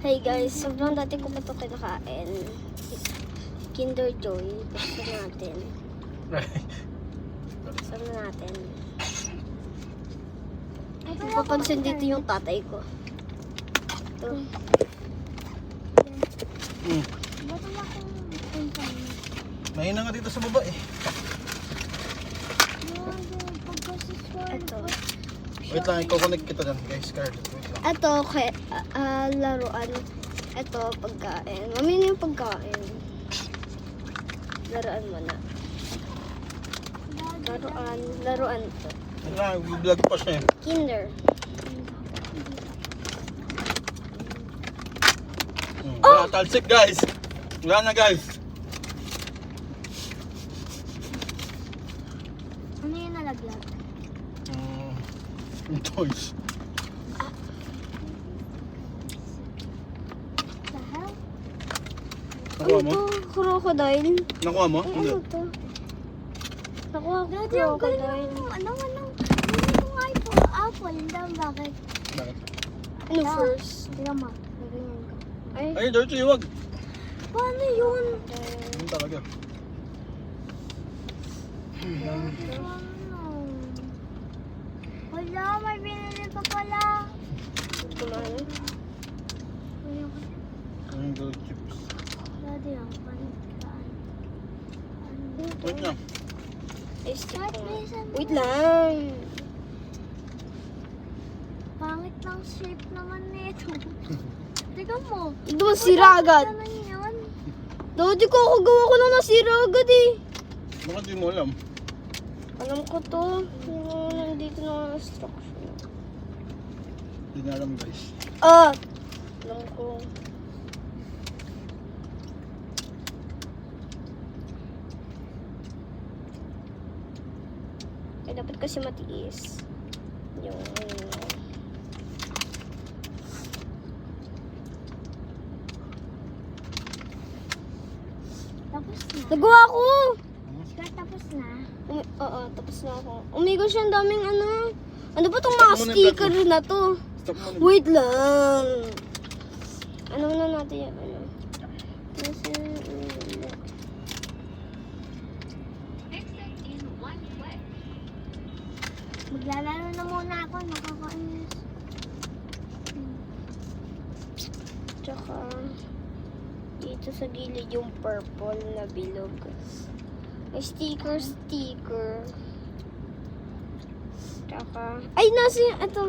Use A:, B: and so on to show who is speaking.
A: Hey guys, sobrang dati ko pa ito kinakain. Kinder Joy. Buksan natin. Buksan natin. Papansin dito yung tatay ko. Ito.
B: Mahina nga dito sa baba eh.
A: Ito.
B: Wait lang, i-connect kita dyan guys, Scarlett. Wait lang.
A: Ito, laruan. Ito, pagkain. Mamili yung pagkain. Laruan mo na. Laruan to.
B: Wala, vlog pa siya eh.
A: Kinder.
B: Wala, talsik guys. Wala na guys.
A: Ano yung nalaglag?
B: Yung toys. Nakuha mo?
A: Ito, crocodile.
B: Nakuha mo?
A: Ay,
B: Hindi.
A: ano to? Nakuha ko crocodile.
C: Ano yung iPhone, Apple, hindi bakit?
B: Bakit?
A: Ano first?
C: Tignan mo, ganyan ko.
A: Ay,
B: Ay, dirty, huwag.
C: Paano yun?
B: Yun talaga.
C: Wala, may binili pa pala.
A: kumano?
B: Yung gold chips.
C: Dati ang panikaan.
B: Wait lang.
A: Ay, stick
C: Kahit
A: ko nga.
C: minsan,
A: Wait lang.
C: pangit lang shape naman nito. Tignan mo.
A: Ito masira agad.
C: Ano yun?
A: Dati ko ako gawa ko lang nasira agad eh.
B: Bakit di mo alam?
A: Alam ko to. Yung nandito na instruction.
B: Hindi na alam guys.
A: Ah! Alam ko. Eh, dapat kasi matiis. Yung
C: Tapos na.
A: nagawa ko!
C: Skirt, tapos na.
A: Oo, tapos na ako. Umigo siya, ang daming ano. Ano ba tong mga
B: Stop muna yung
A: sticker
B: vlog
A: na to?
B: Stop mo.
A: Wait lang. Ano na natin yung ano? Kasi,
C: Maglalaro na muna ako, nakakainis.
A: tsaka dito sa gilid yung purple na bilog. May sticker. Tsaka, ay, nasa ito.